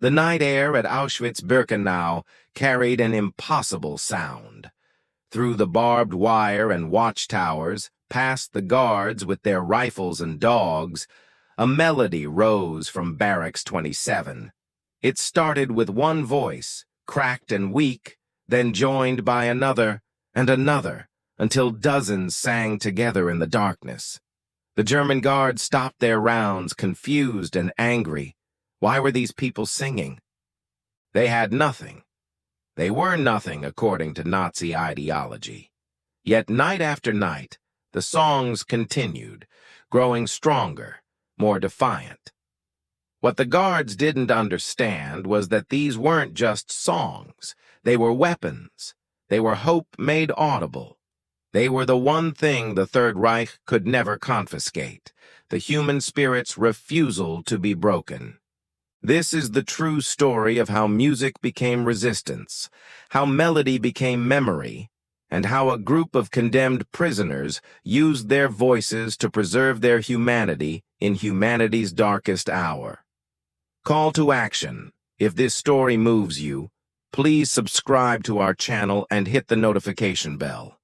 The night air at Auschwitz-Birkenau carried an impossible sound. Through the barbed wire and watchtowers, past the guards with their rifles and dogs, a melody rose from Barracks 27. It started with one voice, cracked and weak, then joined by another and another, until dozens sang together in the darkness. The German guards stopped their rounds, confused and angry. Why were these people singing? They had nothing. They were nothing according to Nazi ideology. Yet night after night, the songs continued, growing stronger, more defiant. What the guards didn't understand was that these weren't just songs. They were weapons. They were hope made audible. They were the one thing the Third Reich could never confiscate, the human spirit's refusal to be broken. This is the true story of how music became resistance, how melody became memory, and how a group of condemned prisoners used their voices to preserve their humanity in humanity's darkest hour. Call to action. If this story moves you, please subscribe to our channel and hit the notification bell.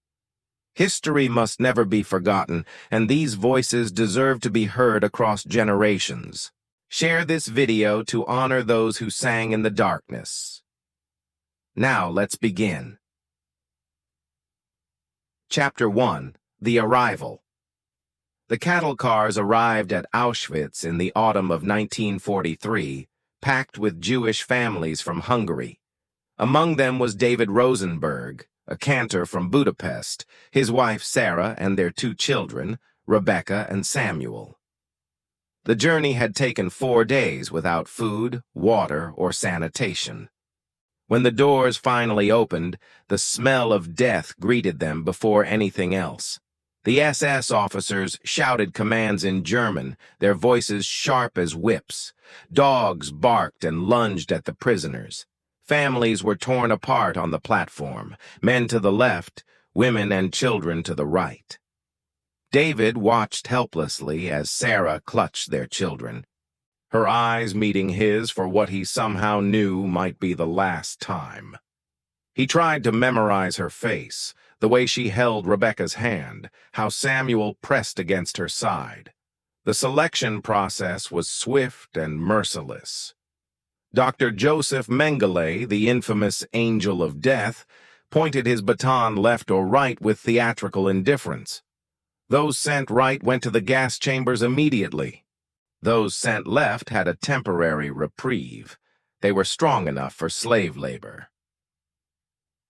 History must never be forgotten, and these voices deserve to be heard across generations. Share this video to honor those who sang in the darkness. Now let's begin. Chapter 1. The Arrival. The cattle cars arrived at Auschwitz in the autumn of 1943, packed with Jewish families from Hungary. Among them was David Rosenberg, a cantor from Budapest, his wife Sarah and their 2 children, Rebecca and Samuel. The journey had taken 4 days without food, water, or sanitation. When the doors finally opened, the smell of death greeted them before anything else. The SS officers shouted commands in German, their voices sharp as whips. Dogs barked and lunged at the prisoners. Families were torn apart on the platform, men to the left, women and children to the right. David watched helplessly as Sarah clutched their children, her eyes meeting his for what he somehow knew might be the last time. He tried to memorize her face, the way she held Rebecca's hand, how Samuel pressed against her side. The selection process was swift and merciless. Dr. Joseph Mengele, the infamous Angel of Death, pointed his baton left or right with theatrical indifference. Those sent right went to the gas chambers immediately. Those sent left had a temporary reprieve. They were strong enough for slave labor.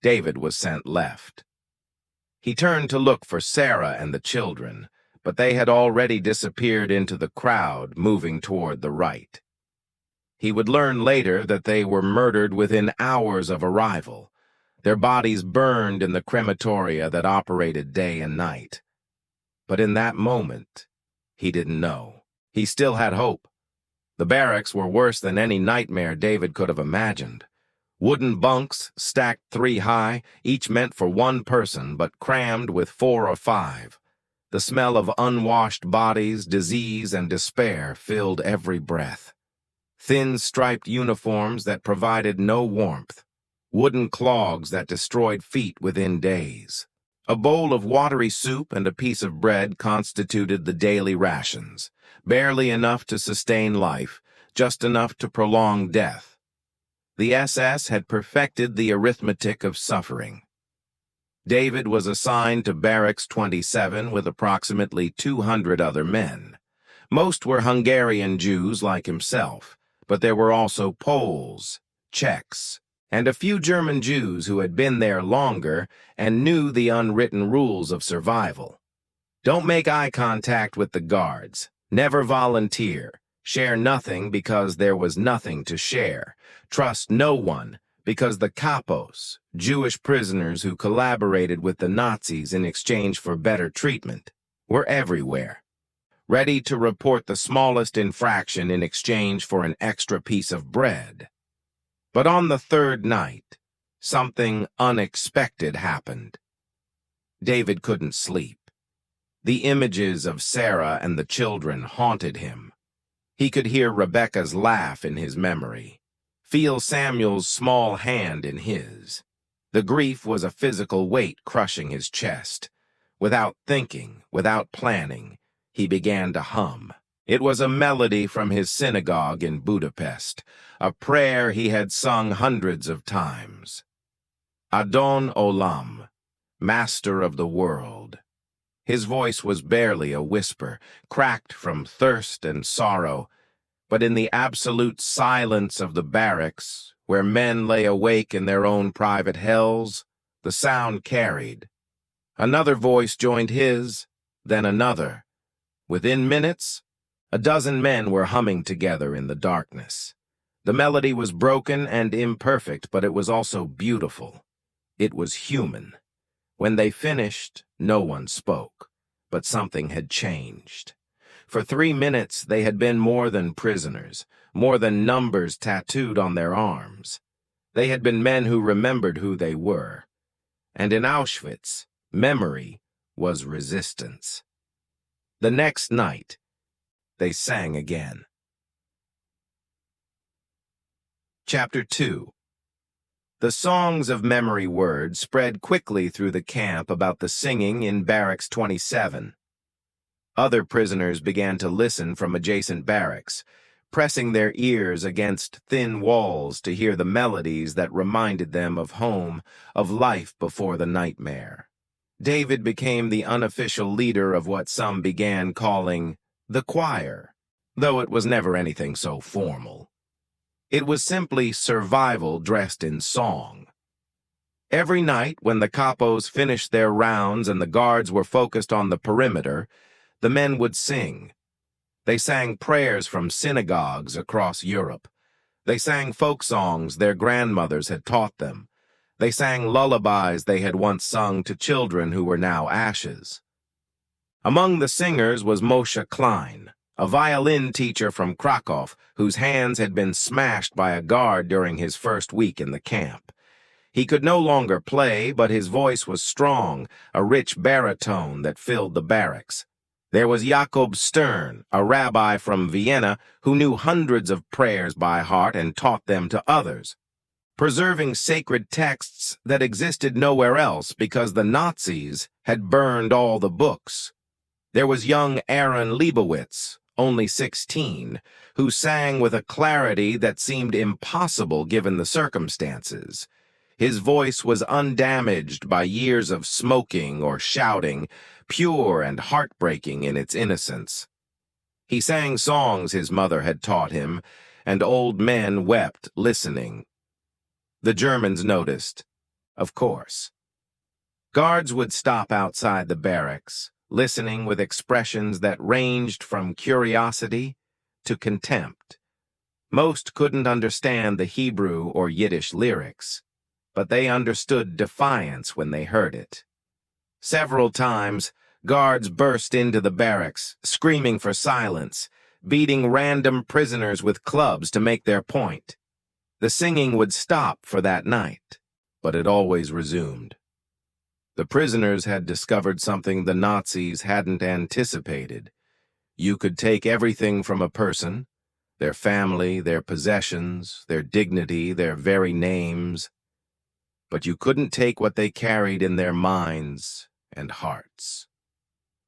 David was sent left. He turned to look for Sarah and the children, but they had already disappeared into the crowd, moving toward the right. He would learn later that they were murdered within hours of arrival. Their bodies burned in the crematoria that operated day and night. But in that moment, he didn't know. He still had hope. The barracks were worse than any nightmare David could have imagined. Wooden bunks, stacked 3 high, each meant for 1 person, but crammed with 4 or 5. The smell of unwashed bodies, disease, and despair filled every breath. Thin striped uniforms that provided no warmth. Wooden clogs that destroyed feet within days. A bowl of watery soup and a piece of bread constituted the daily rations, barely enough to sustain life, just enough to prolong death. The SS had perfected the arithmetic of suffering. David was assigned to Barracks 27 with approximately 200 other men. Most were Hungarian Jews like himself, but there were also Poles, Czechs, and a few German Jews who had been there longer and knew the unwritten rules of survival. Don't make eye contact with the guards. Never volunteer. Share nothing because there was nothing to share. Trust no one because the kapos, Jewish prisoners who collaborated with the Nazis in exchange for better treatment, were everywhere, ready to report the smallest infraction in exchange for an extra piece of bread. But on the 3rd night, something unexpected happened. David couldn't sleep. The images of Sarah and the children haunted him. He could hear Rebecca's laugh in his memory. feel Samuel's small hand in his. The grief was a physical weight crushing his chest. Without thinking, without planning, he began to hum. It was a melody from his synagogue in Budapest, a prayer he had sung hundreds of times. Adon Olam, Master of the World. His voice was barely a whisper, cracked from thirst and sorrow, but in the absolute silence of the barracks, where men lay awake in their own private hells, the sound carried. Another voice joined his, then another. Within minutes, a dozen men were humming together in the darkness. The melody was broken and imperfect, but it was also beautiful. It was human. When they finished, no one spoke, but something had changed. For 3 minutes, they had been more than prisoners, more than numbers tattooed on their arms. They had been men who remembered who they were. And in Auschwitz, memory was resistance. The next night, they sang again. Chapter 2. The songs of memory words spread quickly through the camp about the singing in Barracks 27. Other prisoners began to listen from adjacent barracks, pressing their ears against thin walls to hear the melodies that reminded them of home, of life before the nightmare. David became the unofficial leader of what some began calling the choir, though it was never anything so formal. It was simply survival dressed in song. Every night, when the capos finished their rounds and the guards were focused on the perimeter, the men would sing. They sang prayers from synagogues across Europe. They sang folk songs their grandmothers had taught them. They sang lullabies they had once sung to children who were now ashes. Among the singers was Moshe Klein, a violin teacher from Krakow whose hands had been smashed by a guard during his first week in the camp. He could no longer play, but his voice was strong, a rich baritone that filled the barracks. There was Jakob Stern, a rabbi from Vienna who knew hundreds of prayers by heart and taught them to others, preserving sacred texts that existed nowhere else because the Nazis had burned all the books. There was young Aaron Leibowitz, only 16, who sang with a clarity that seemed impossible given the circumstances. His voice was undamaged by years of smoking or shouting, pure and heartbreaking in its innocence. He sang songs his mother had taught him, and old men wept listening. The Germans noticed, of course. Guards would stop outside the barracks, listening with expressions that ranged from curiosity to contempt. Most couldn't understand the Hebrew or Yiddish lyrics, but they understood defiance when they heard it. Several times, guards burst into the barracks, screaming for silence, beating random prisoners with clubs to make their point. The singing would stop for that night, but it always resumed. The prisoners had discovered something the Nazis hadn't anticipated. You could take everything from a person, their family, their possessions, their dignity, their very names, but you couldn't take what they carried in their minds and hearts.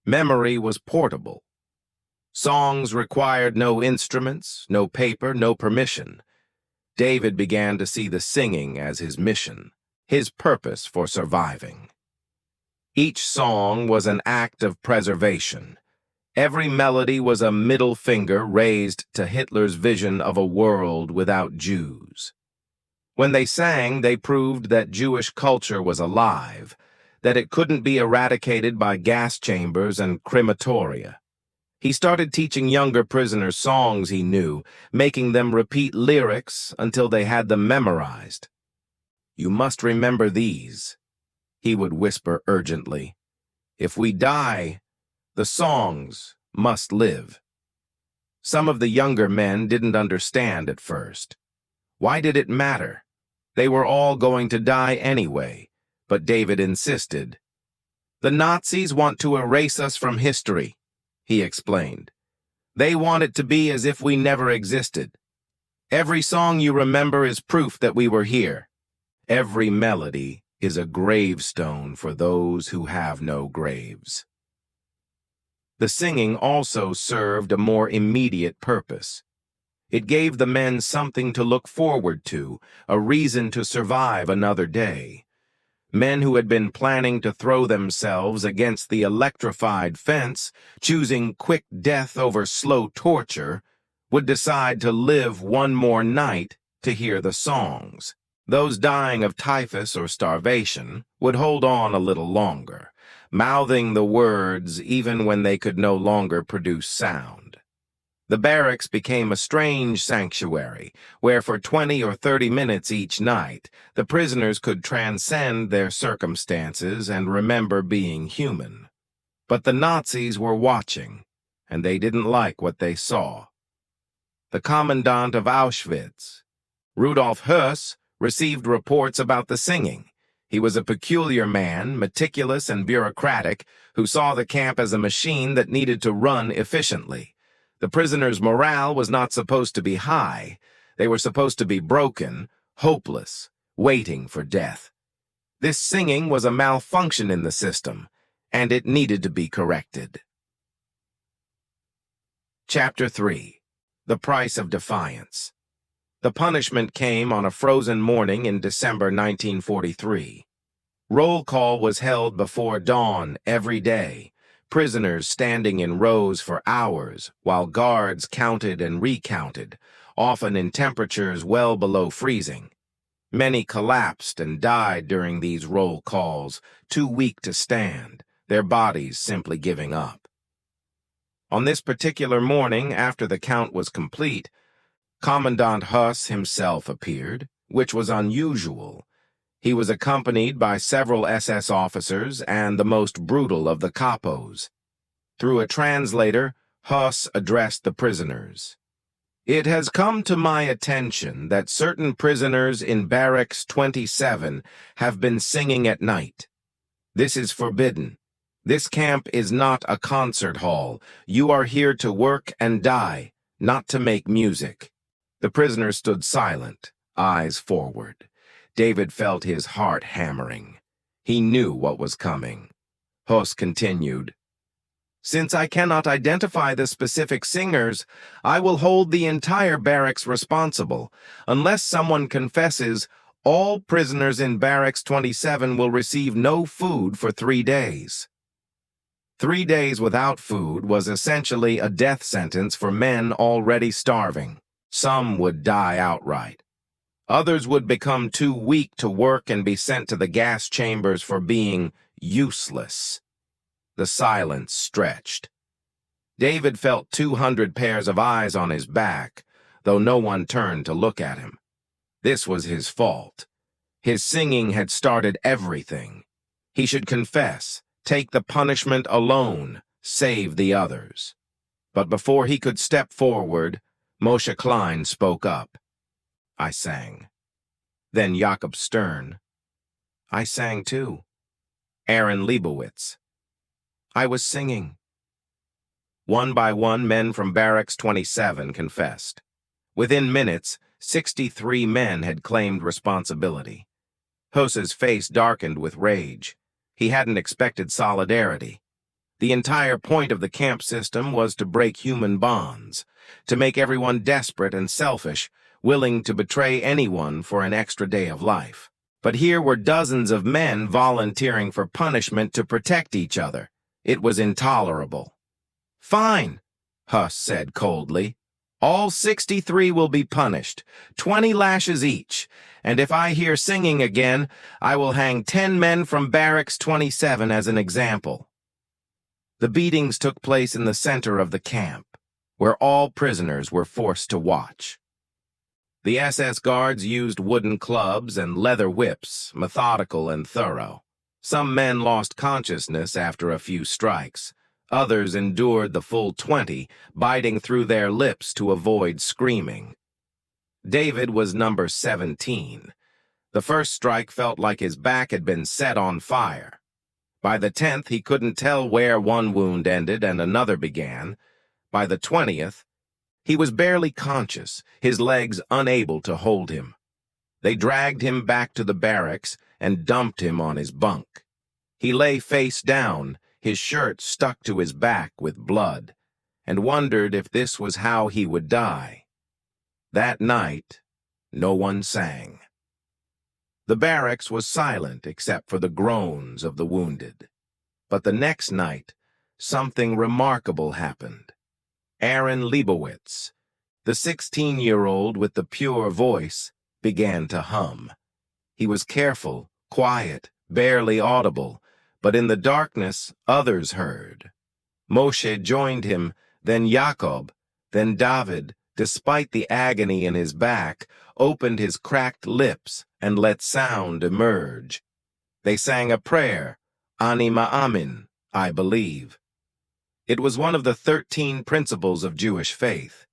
Memory was portable. Songs required no instruments, no paper, no permission. David began to see the singing as his mission, his purpose for surviving. Each song was an act of preservation. Every melody was a middle finger raised to Hitler's vision of a world without Jews. When they sang, they proved that Jewish culture was alive, that it couldn't be eradicated by gas chambers and crematoria. He started teaching younger prisoners songs he knew, making them repeat lyrics until they had them memorized. "You must remember these," he would whisper urgently. "If we die, the songs must live." Some of the younger men didn't understand at first. Why did it matter? They were all going to die anyway, but David insisted. "The Nazis want to erase us from history," he explained. "They want it to be as if we never existed. Every song you remember is proof that we were here. Every melody is a gravestone for those who have no graves. The singing also served a more immediate purpose. It gave the men something to look forward to, a reason to survive another day. Men who had been planning to throw themselves against the electrified fence, choosing quick death over slow torture, would decide to live one more night to hear the songs. Those dying of typhus or starvation would hold on a little longer, mouthing the words even when they could no longer produce sound. The barracks became a strange sanctuary, where for 20 or 30 minutes each night, the prisoners could transcend their circumstances and remember being human. But the Nazis were watching, and they didn't like what they saw. The commandant of Auschwitz, Rudolf Höss, received reports about the singing. He was a peculiar man, meticulous and bureaucratic, who saw the camp as a machine that needed to run efficiently. The prisoners' morale was not supposed to be high. They were supposed to be broken, hopeless, waiting for death. This singing was a malfunction in the system, and it needed to be corrected. Chapter 3. The Price of Defiance. The punishment came on a frozen morning in December 1943. Roll call was held before dawn every day, prisoners standing in rows for hours while guards counted and recounted, often in temperatures well below freezing. Many collapsed and died during these roll calls, too weak to stand, their bodies simply giving up. On this particular morning, after the count was complete, Commandant Höss himself appeared, which was unusual. He was accompanied by several SS officers and the most brutal of the capos. Through a translator, Höss addressed the prisoners. "It has come to my attention that certain prisoners in Barracks 27 have been singing at night. This is forbidden. This camp is not a concert hall. You are here to work and die, not to make music." The prisoners stood silent, eyes forward. David felt his heart hammering. He knew what was coming. Höss continued, "Since I cannot identify the specific singers, I will hold the entire barracks responsible. Unless someone confesses, all prisoners in Barracks 27 will receive no food for 3 days. 3 days without food was essentially a death sentence for men already starving. Some would die outright. Others would become too weak to work and be sent to the gas chambers for being useless. The silence stretched. David felt 200 pairs of eyes on his back, though no one turned to look at him. This was his fault. His singing had started everything. He should confess, take the punishment alone, save the others. But before he could step forward, Moshe Klein spoke up. "I sang." Then Jakob Stern. "I sang too." Aaron Leibowitz. "I was singing." One by one, men from Barracks 27 confessed. Within minutes, 63 men had claimed responsibility. Höss's face darkened with rage. He hadn't expected solidarity. The entire point of the camp system was to break human bonds, to make everyone desperate and selfish, willing to betray anyone for an extra day of life. But here were dozens of men volunteering for punishment to protect each other. It was intolerable. "Fine," Höss said coldly. "All 63 will be punished, 20 lashes each, and if I hear singing again, I will hang 10 men from Barracks 27 as an example." The beatings took place in the center of the camp, where all prisoners were forced to watch. The SS guards used wooden clubs and leather whips, methodical and thorough. Some men lost consciousness after a few strikes. Others endured the full 20, biting through their lips to avoid screaming. David was number 17. The first strike felt like his back had been set on fire. By the 10th, he couldn't tell where one wound ended and another began. By the 20th, He was barely conscious, his legs unable to hold him. They dragged him back to the barracks and dumped him on his bunk. He lay face down, his shirt stuck to his back with blood, and wondered if this was how he would die. That night, no one sang. The barracks was silent except for the groans of the wounded. But the next night, something remarkable happened. Aaron Leibowitz, the 16-year-old with the pure voice, began to hum. He was careful, quiet, barely audible, but in the darkness others heard. Moshe joined him, then Jacob, then David, despite the agony in his back, opened his cracked lips and let sound emerge. They sang a prayer, Ani Ma'amin, I believe. It was one of the 13 principles of Jewish faith,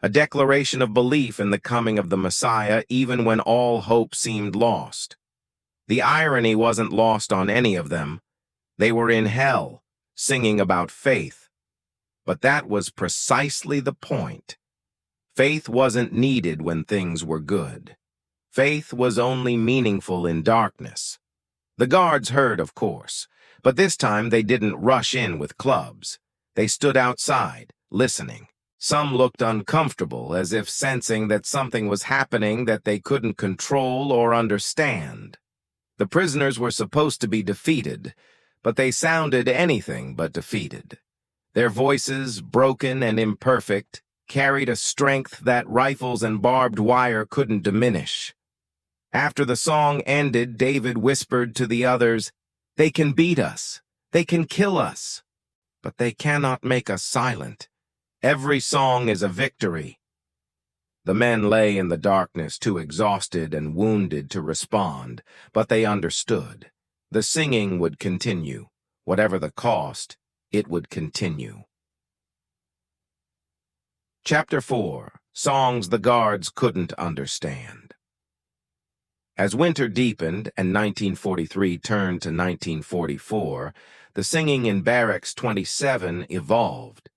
a declaration of belief in the coming of the Messiah even when all hope seemed lost. The irony wasn't lost on any of them. They were in hell, singing about faith. But that was precisely the point. Faith wasn't needed when things were good. Faith was only meaningful in darkness. The guards heard, of course, but this time they didn't rush in with clubs. They stood outside, listening. Some looked uncomfortable, as if sensing that something was happening that they couldn't control or understand. The prisoners were supposed to be defeated, but they sounded anything but defeated. Their voices, broken and imperfect, carried a strength that rifles and barbed wire couldn't diminish. After the song ended, David whispered to the others, "They can beat us. They can kill us. But they cannot make us silent. Every song is a victory." The men lay in the darkness, too exhausted and wounded to respond, but they understood. The singing would continue. Whatever the cost, it would continue. Chapter 4. Songs the Guards Couldn't Understand. As winter deepened and 1943 turned to 1944, the singing in Barracks 27 evolved.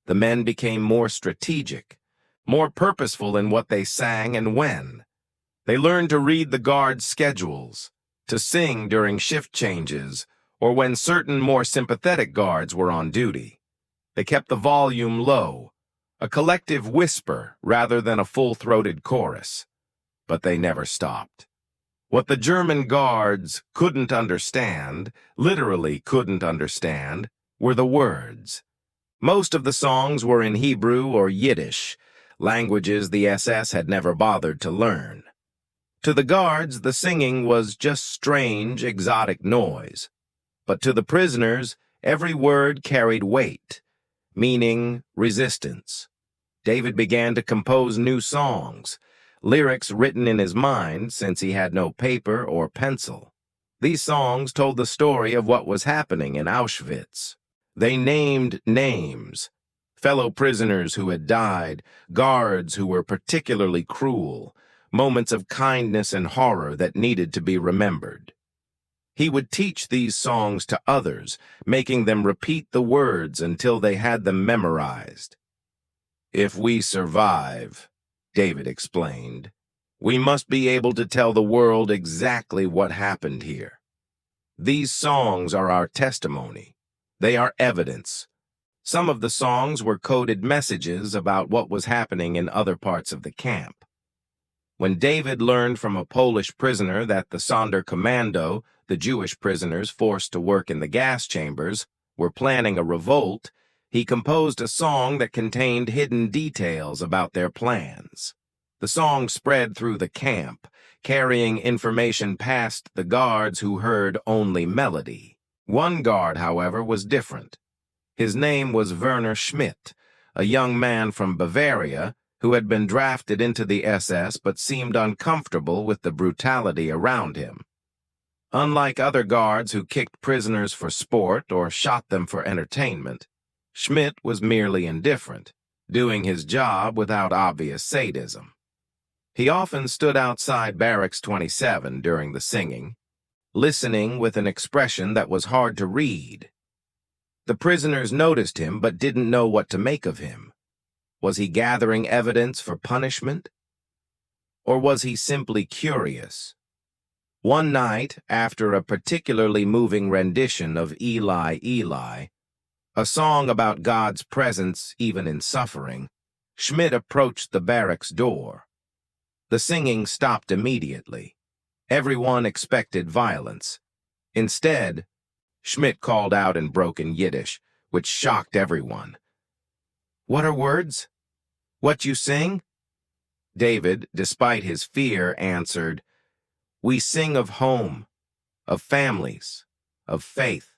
The men became more strategic, more purposeful in what they sang and when. They learned to read the guards' schedules, to sing during shift changes, or when certain more sympathetic guards were on duty. They kept the volume low, a collective whisper rather than a full-throated chorus. But they never stopped. What the German guards couldn't understand, literally couldn't understand, were the words. Most of the songs were in Hebrew or Yiddish, languages the SS had never bothered to learn. To the guards, the singing was just strange, exotic noise. But to the prisoners, every word carried weight, meaning resistance. David began to compose new songs, lyrics written in his mind since he had no paper or pencil. These songs told the story of what was happening in Auschwitz. They named names, fellow prisoners who had died, guards who were particularly cruel, moments of kindness and horror that needed to be remembered. He would teach these songs to others, making them repeat the words until they had them memorized. "If we survive," David explained, "we must be able to tell the world exactly what happened here. These songs are our testimony. They are evidence." Some of the songs were coded messages about what was happening in other parts of the camp. When David learned from a Polish prisoner that the Sonderkommando, the Jewish prisoners forced to work in the gas chambers, were planning a revolt, he composed a song that contained hidden details about their plans. The song spread through the camp, carrying information past the guards who heard only melody. One guard, however, was different. His name was Werner Schmidt, a young man from Bavaria who had been drafted into the SS but seemed uncomfortable with the brutality around him. Unlike other guards who kicked prisoners for sport or shot them for entertainment, Schmidt was merely indifferent, doing his job without obvious sadism. He often stood outside Barracks 27 during the singing, listening with an expression that was hard to read. The prisoners noticed him but didn't know what to make of him. Was he gathering evidence for punishment? Or was he simply curious? One night, after a particularly moving rendition of Eli, Eli, a song about God's presence even in suffering, Schmidt approached the barracks door. The singing stopped immediately. Everyone expected violence. Instead, Schmidt called out in broken Yiddish, which shocked everyone. "What are words? What you sing?" David, despite his fear, answered, "We sing of home, of families, of faith."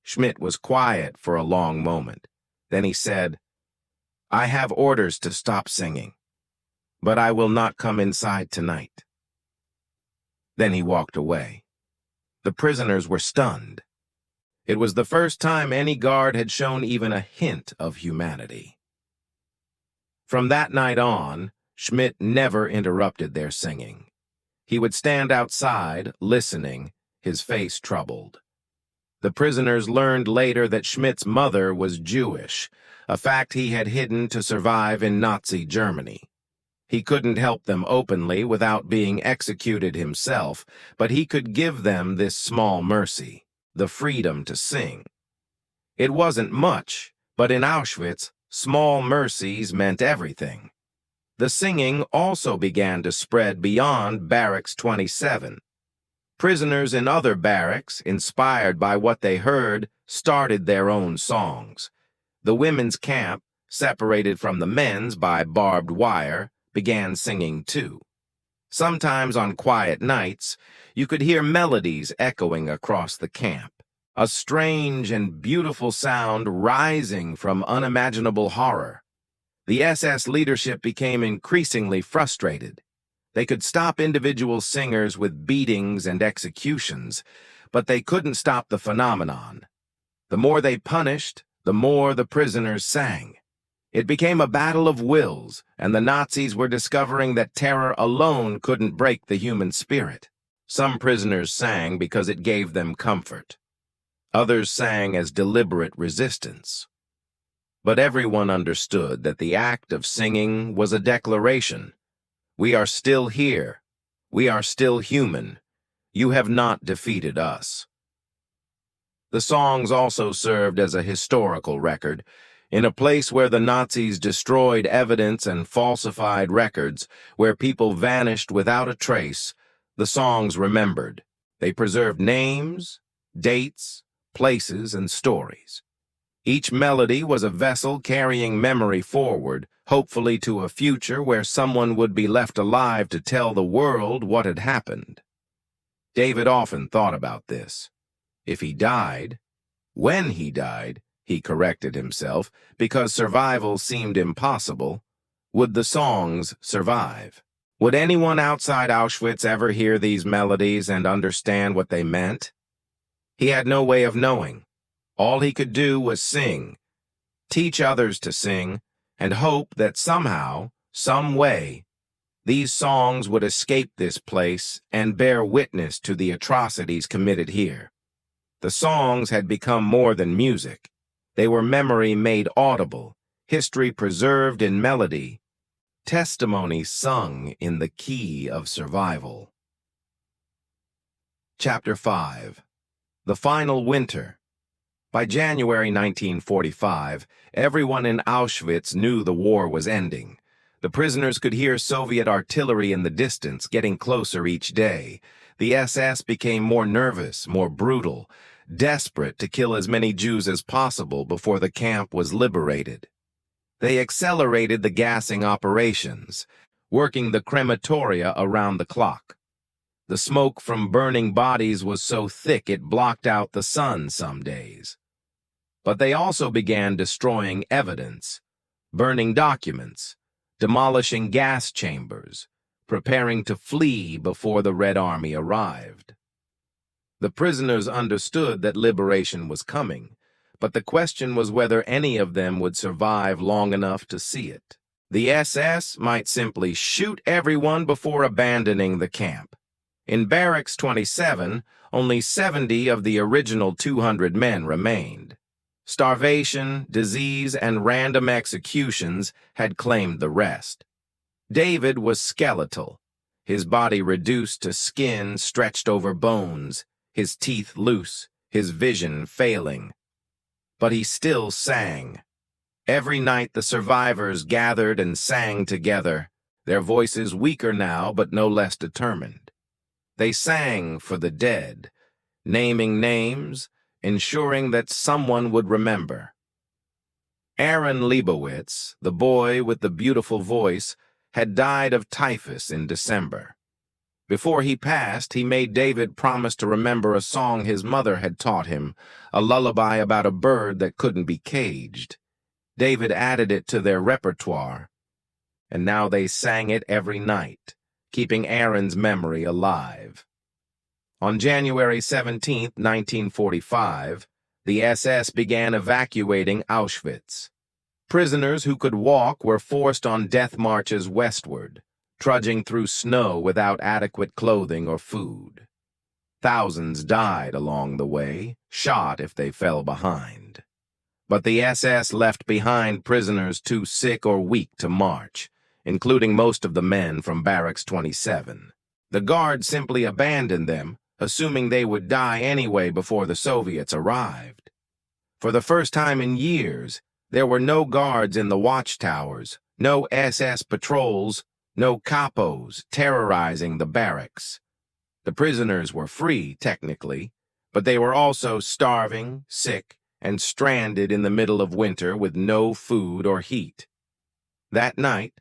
Schmidt was quiet for a long moment. Then he said, "I have orders to stop singing, but I will not come inside tonight." Then he walked away. The prisoners were stunned. It was the first time any guard had shown even a hint of humanity. From that night on, Schmidt never interrupted their singing. He would stand outside, listening, his face troubled. The prisoners learned later that Schmidt's mother was Jewish, a fact he had hidden to survive in Nazi Germany. He couldn't help them openly without being executed himself, but he could give them this small mercy, the freedom to sing. It wasn't much, but in Auschwitz, small mercies meant everything. The singing also began to spread beyond Barracks 27. Prisoners in other barracks, inspired by what they heard, started their own songs. The women's camp, separated from the men's by barbed wire, began singing too. Sometimes on quiet nights, you could hear melodies echoing across the camp, a strange and beautiful sound rising from unimaginable horror. The SS leadership became increasingly frustrated. They could stop individual singers with beatings and executions, but they couldn't stop the phenomenon. The more they punished, the more the prisoners sang. It became a battle of wills, and the Nazis were discovering that terror alone couldn't break the human spirit. Some prisoners sang because it gave them comfort. Others sang as deliberate resistance. But everyone understood that the act of singing was a declaration. We are still here. We are still human. You have not defeated us. The songs also served as a historical record. In a place where the Nazis destroyed evidence and falsified records, where people vanished without a trace, the songs remembered. They preserved names, dates, places, and stories. Each melody was a vessel carrying memory forward, hopefully to a future where someone would be left alive to tell the world what had happened. David often thought about this. If he died, when he died, he corrected himself, because survival seemed impossible, would the songs survive? Would anyone outside Auschwitz ever hear these melodies and understand what they meant? He had no way of knowing. All he could do was sing, teach others to sing, and hope that somehow, some way, these songs would escape this place and bear witness to the atrocities committed here. The songs had become more than music. They were memory made audible, history preserved in melody, testimony sung in the key of survival. Chapter 5. The Final Winter. By January 1945, everyone in Auschwitz knew the war was ending. The prisoners could hear Soviet artillery in the distance, getting closer each day. The SS became more nervous, more brutal, desperate to kill as many Jews as possible before the camp was liberated. They accelerated the gassing operations, working the crematoria around the clock. The smoke from burning bodies was so thick it blocked out the sun some days. But they also began destroying evidence, burning documents, demolishing gas chambers, preparing to flee before the Red Army arrived. The prisoners understood that liberation was coming, but the question was whether any of them would survive long enough to see it. The SS might simply shoot everyone before abandoning the camp. In Barracks 27, only 70 of the original 200 men remained. Starvation, disease, and random executions had claimed the rest. David was skeletal, his body reduced to skin stretched over bones, his teeth loose, his vision failing. But he still sang. Every night the survivors gathered and sang together, their voices weaker now but no less determined. They sang for the dead, naming names, ensuring that someone would remember. Aaron Leibowitz, the boy with the beautiful voice, had died of typhus in December. Before he passed, he made David promise to remember a song his mother had taught him, a lullaby about a bird that couldn't be caged. David added it to their repertoire, and now they sang it every night, keeping Aaron's memory alive. On January 17, 1945, the SS began evacuating Auschwitz. Prisoners who could walk were forced on death marches westward, trudging through snow without adequate clothing or food. Thousands died along the way, shot if they fell behind. But the SS left behind prisoners too sick or weak to march, including most of the men from Barracks 27. The guards simply abandoned them, assuming they would die anyway before the Soviets arrived. For the first time in years, there were no guards in the watchtowers, no SS patrols, no capos terrorizing the barracks. The prisoners were free, technically, but they were also starving, sick, and stranded in the middle of winter with no food or heat. That night,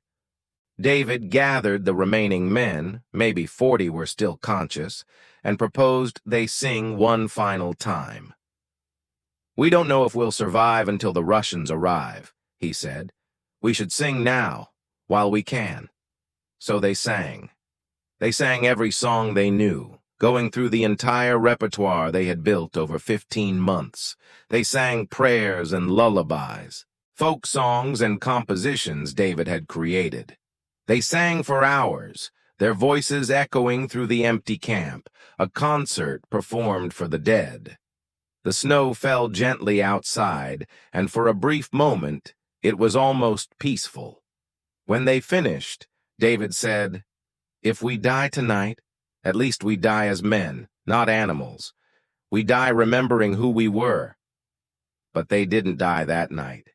David gathered the remaining men, maybe 40 were still conscious, and proposed they sing one final time. "We don't know if we'll survive until the Russians arrive," he said. "We should sing now, while we can." So they sang. They sang every song they knew, going through the entire repertoire they had built over 15 months. They sang prayers and lullabies, folk songs and compositions David had created. They sang for hours, their voices echoing through the empty camp, a concert performed for the dead. The snow fell gently outside, and for a brief moment, it was almost peaceful. When they finished, David said, "If we die tonight, at least we die as men, not animals. We die remembering who we were." But they didn't die that night.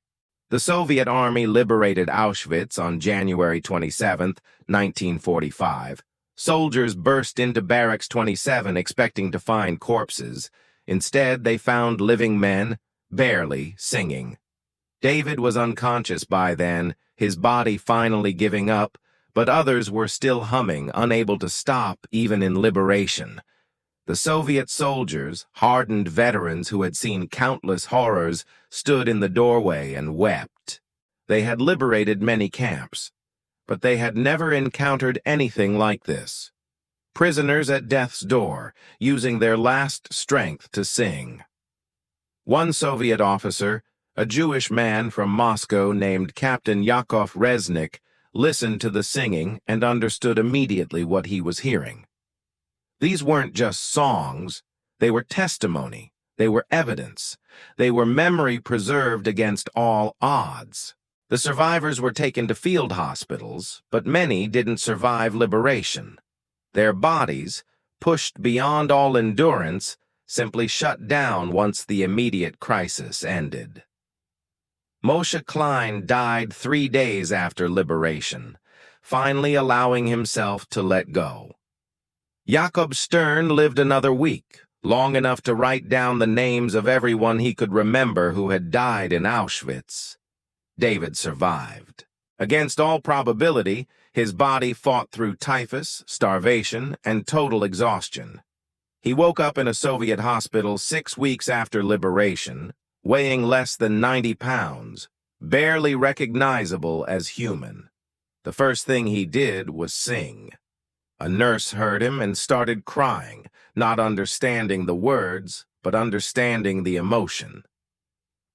The Soviet army liberated Auschwitz on January 27, 1945. Soldiers burst into Barracks 27 expecting to find corpses. Instead, they found living men, barely singing. David was unconscious by then, his body finally giving up, but others were still humming, unable to stop even in liberation. The Soviet soldiers, hardened veterans who had seen countless horrors, stood in the doorway and wept. They had liberated many camps, but they had never encountered anything like this. Prisoners at death's door, using their last strength to sing. One Soviet officer, a Jewish man from Moscow named Captain Yakov Reznik, listened to the singing and understood immediately what he was hearing. These weren't just songs, they were testimony, they were evidence, they were memory preserved against all odds. The survivors were taken to field hospitals, but many didn't survive liberation. Their bodies, pushed beyond all endurance, simply shut down once the immediate crisis ended. Moshe Klein died 3 days after liberation, finally allowing himself to let go. Jakob Stern lived another week, long enough to write down the names of everyone he could remember who had died in Auschwitz. David survived. Against all probability, his body fought through typhus, starvation, and total exhaustion. He woke up in a Soviet hospital 6 weeks after liberation, weighing less than 90 pounds, barely recognizable as human. The first thing he did was sing. A nurse heard him and started crying, not understanding the words, but understanding the emotion.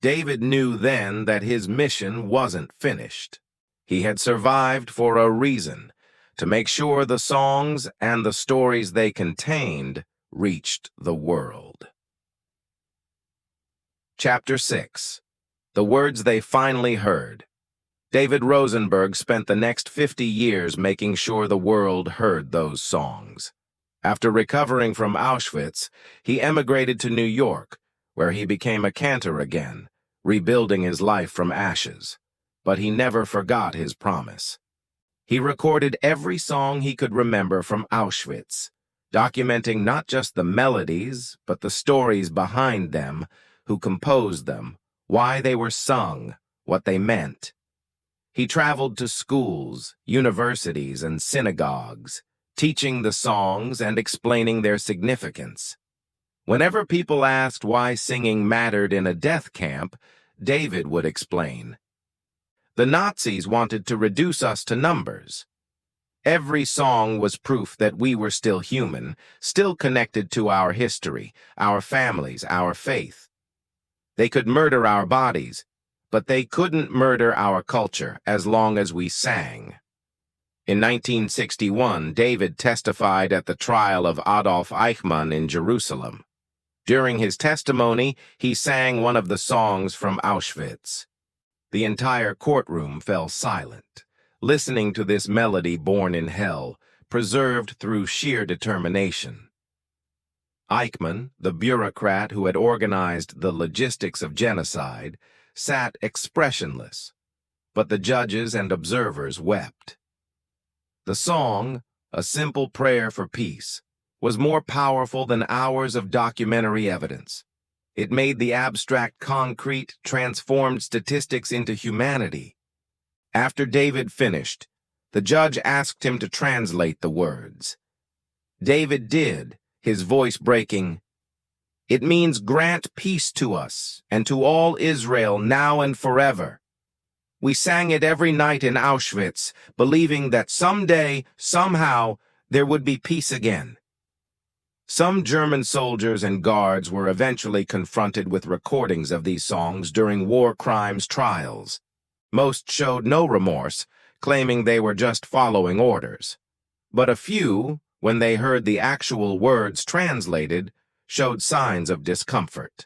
David knew then that his mission wasn't finished. He had survived for a reason, to make sure the songs and the stories they contained reached the world. Chapter 6. The Words They Finally Heard. David Rosenberg spent the next 50 years making sure the world heard those songs. After recovering from Auschwitz, he emigrated to New York, where he became a cantor again, rebuilding his life from ashes. But he never forgot his promise. He recorded every song he could remember from Auschwitz, documenting not just the melodies, but the stories behind them, who composed them, why they were sung, what they meant. He traveled to schools, universities, and synagogues, teaching the songs and explaining their significance. Whenever people asked why singing mattered in a death camp, David would explain. The Nazis wanted to reduce us to numbers. Every song was proof that we were still human, still connected to our history, our families, our faith. They could murder our bodies, but they couldn't murder our culture as long as we sang. In 1961, David testified at the trial of Adolf Eichmann in Jerusalem. During his testimony, he sang one of the songs from Auschwitz. The entire courtroom fell silent, listening to this melody born in hell, preserved through sheer determination. Eichmann, the bureaucrat who had organized the logistics of genocide, sat expressionless, but the judges and observers wept. The song, a simple prayer for peace, was more powerful than hours of documentary evidence. It made the abstract concrete, transformed statistics into humanity. After David finished, the judge asked him to translate the words. David did, his voice breaking. It means grant peace to us and to all Israel now and forever. We sang it every night in Auschwitz, believing that someday, somehow, there would be peace again. Some German soldiers and guards were eventually confronted with recordings of these songs during war crimes trials. Most showed no remorse, claiming they were just following orders. But a few, when they heard the actual words translated, showed signs of discomfort.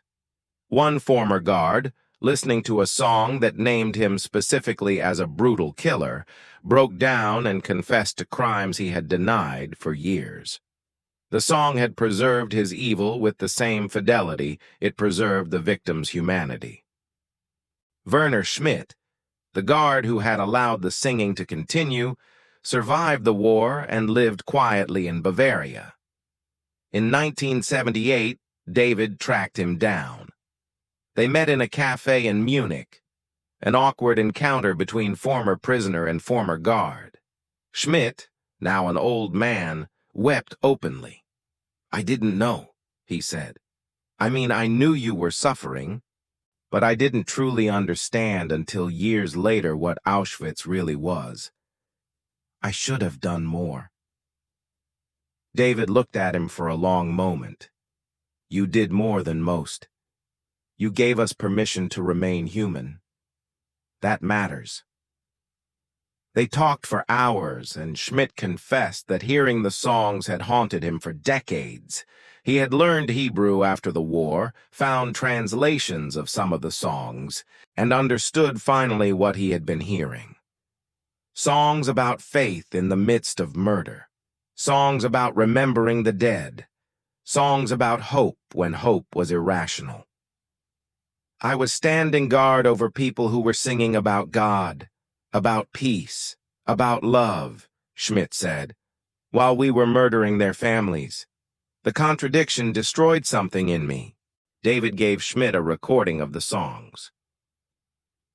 One former guard, listening to a song that named him specifically as a brutal killer, broke down and confessed to crimes he had denied for years. The song had preserved his evil with the same fidelity it preserved the victim's humanity. Werner Schmidt, the guard who had allowed the singing to continue, survived the war and lived quietly in Bavaria. In 1978, David tracked him down. They met in a cafe in Munich, an awkward encounter between former prisoner and former guard. Schmidt, now an old man, wept openly. I didn't know, he said. I mean, I knew you were suffering, but I didn't truly understand until years later what Auschwitz really was. I should have done more. David looked at him for a long moment. You did more than most. You gave us permission to remain human. That matters. They talked for hours, and Schmidt confessed that hearing the songs had haunted him for decades. He had learned Hebrew after the war, found translations of some of the songs, and understood finally what he had been hearing. Songs about faith in the midst of murder. Songs about remembering the dead. Songs about hope when hope was irrational. I was standing guard over people who were singing about God, about peace, about love, Schmidt said, while we were murdering their families. The contradiction destroyed something in me. David gave Schmidt a recording of the songs.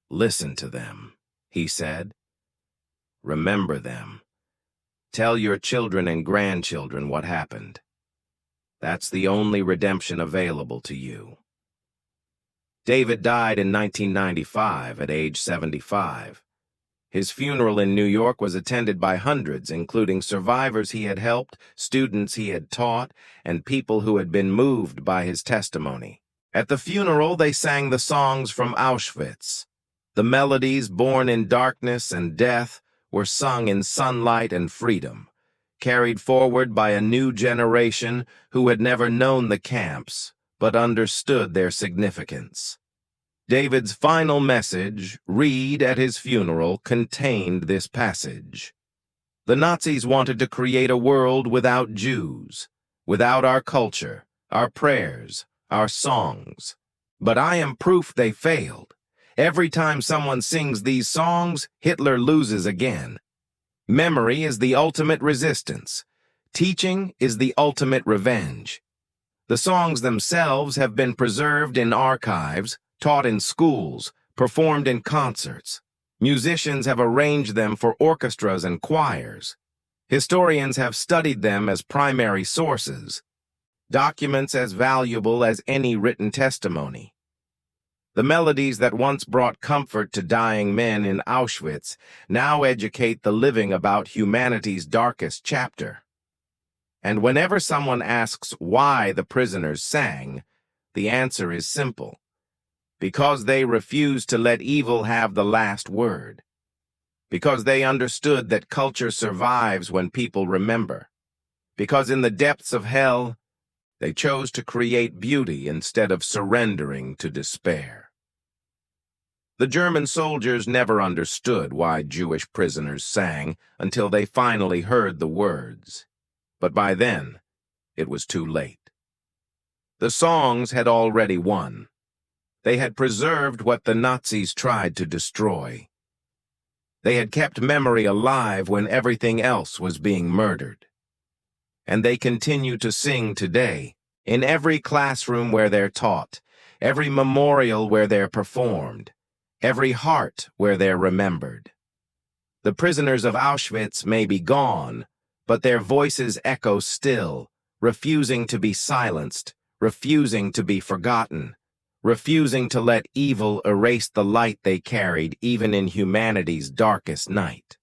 Listen to them, he said. Remember them. Tell your children and grandchildren what happened. That's the only redemption available to you. David died in 1995 at age 75. His funeral in New York was attended by hundreds, including survivors he had helped, students he had taught, and people who had been moved by his testimony. At the funeral, they sang the songs from Auschwitz. The melodies born in darkness and death were sung in sunlight and freedom, carried forward by a new generation who had never known the camps, but understood their significance. David's final message, read at his funeral, contained this passage. The Nazis wanted to create a world without Jews, without our culture, our prayers, our songs. But I am proof they failed. Every time someone sings these songs, Hitler loses again. Memory is the ultimate resistance. Teaching is the ultimate revenge. The songs themselves have been preserved in archives, taught in schools, performed in concerts. Musicians have arranged them for orchestras and choirs. Historians have studied them as primary sources, documents as valuable as any written testimony. The melodies that once brought comfort to dying men in Auschwitz now educate the living about humanity's darkest chapter. And whenever someone asks why the prisoners sang, the answer is simple. Because they refused to let evil have the last word. Because they understood that culture survives when people remember. Because in the depths of hell, they chose to create beauty instead of surrendering to despair. The German soldiers never understood why Jewish prisoners sang until they finally heard the words. But by then, it was too late. The songs had already won. They had preserved what the Nazis tried to destroy. They had kept memory alive when everything else was being murdered. And they continue to sing today, in every classroom where they're taught, every memorial where they're performed, every heart where they're remembered. The prisoners of Auschwitz may be gone, but their voices echo still, refusing to be silenced, refusing to be forgotten, refusing to let evil erase the light they carried even in humanity's darkest night.